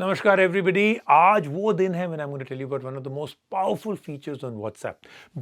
Namaskar everybody. आज वो दिन है when I'm going to tell you about one of the most powerful features on WhatsApp.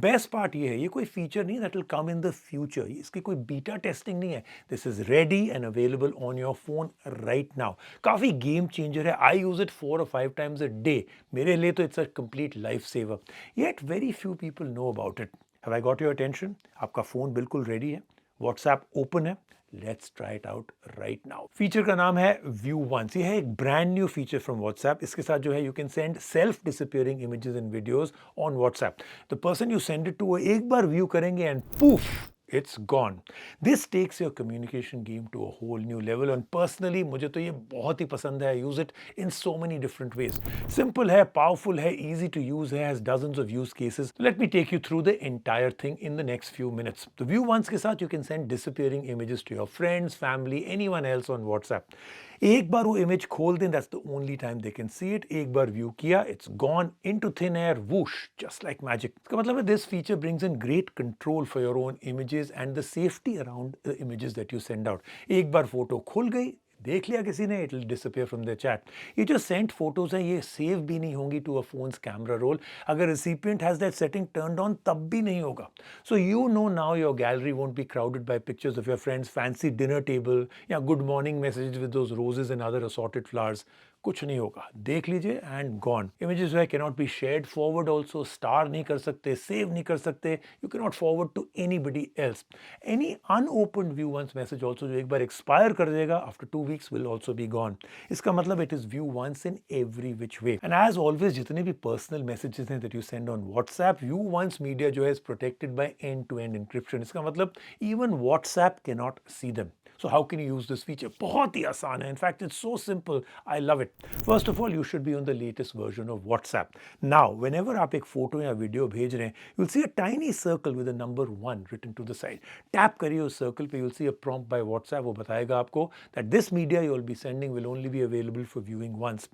Best part ये है, ये कोई feature नहीं that will come in the future. इसकी कोई beta testing नहीं है. This is ready and available on your phone right now. काफी game changer है. I use it 4 or 5 times a day. मेरे लिए तो it's a complete lifesaver. Yet very few people know about it. Have I got your attention? आपका phone बिल्कुल ready है. WhatsApp open है. Let's try it out right now. Feature का नाम है View Once. ये है एक brand new feature from WhatsApp. इसके साथ जो है you can send self disappearing images and videos on WhatsApp. The person you send it to वो एक बार व्यू करेंगे and poof it's gone. This takes your communication game to a whole new level and personally मुझे तो ये बहुत ही पसंद है. I use it in so many different ways. Simple है, powerful है, easy to use है, has dozens of use cases. Let me take you through the entire thing in the next few minutes. The View Once के साथ you can send disappearing images to your friends, family, anyone else on WhatsApp. एक बार वो image खोल दें, that's the only time they can see it. एक बार view किया, it's gone into thin air, whoosh, just like magic. इसका मतलब है this feature brings in great control for your own images and the safety around the images that you send out. एक बार photo खुल गई, देख लिया किसी ने, it will disappear from the chat. ये जो सेंट फोटोज हैं ये सेव भी नहीं होंगी to a phones camera roll. अगर recipient has that setting turned on तब भी नहीं होगा. So you know now your gallery won't be crowded by pictures of your friends fancy dinner table या good morning messages with those roses and other assorted flowers. कुछ नहीं होगा, देख लीजिए एंड गॉन. इमेजेस जो है cannot be shared forward also. Star नहीं कर सकते, सेव नहीं कर सकते. You can not forward to anybody else. Any unopened view once message also जो एक बार एक्सपायर कर देगा after 2 weeks will also be gone. इसका मतलब it is view once in every which way. And as always जितने भी personal messages हैं that you send on WhatsApp, view once media जो है is protected by end-to-end encryption. इसका मतलब even WhatsApp cannot see them. So how can you use this feature? बहुत ही आसान है. In fact, it's so simple. I love it. First of all, you should be on the latest version of WhatsApp. Now, whenever आप एक photo या video भेज रहे हैं, you'll see a tiny circle with a number 1 written to the side. Tap करिए उस circle पे, you'll see a prompt by WhatsApp. वो बताएगा आपको that this media you will be sending will only be available for viewing once.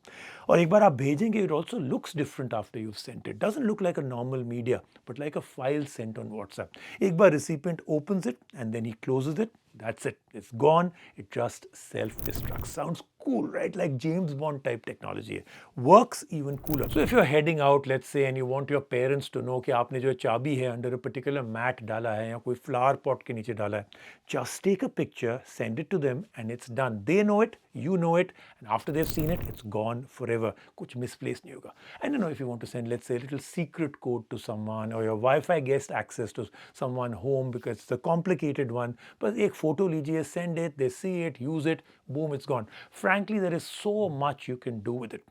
और एक बार आप भेजेंगे, it also looks different after you've sent it. Doesn't look like a normal media, but like a file sent on WhatsApp. एक बार recipient opens it and then he closes it. That's it. It's gone. It just self-destructs. Sounds cool, right? Like James Bond type technology. Works even cooler. So if you're heading out, let's say, and you want your parents to know कि आपने जो चाबी है under a particular mat डाला है या कोई flower pot के नीचे डाला है, just take a picture, send it to them, and it's done. They know it, you know it, and after they've seen it, it's gone forever. कुछ misplaced नहीं होगा. And you know, if you want to send, let's say, a little secret code to someone or your Wi-Fi guest access to someone home because it's a complicated one, but एक photo लीजिए, send it, they see it, use it, boom, it's gone. Frankly, there is so much you can do with it.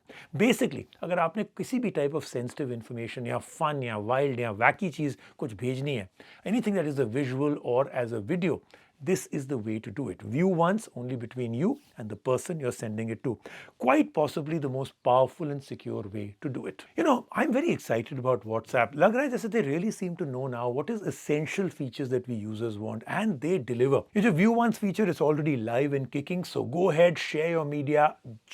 Basically, अगर आपने किसी भी type of sensitive information या fun या wild या wacky चीज़ कुछ भेजनी है, anything that is a visual or as a video, this is the way to do it. View once only between you and the person you're sending it to. Quite possibly the most powerful and secure way to do it. You know, I'm very excited about WhatsApp. लग रहा है जैसे they really seem to know now what is essential features that we users want and they deliver. ये जो View Once feature is already live and kicking, so go ahead, share your media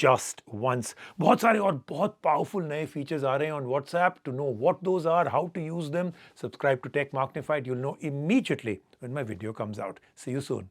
just once. बहुत सारे और बहुत powerful नए features आ रहे हैं on WhatsApp. To know what those are, how to use them, subscribe to Tech Magnified. You'll know immediately when my video comes out. See you soon.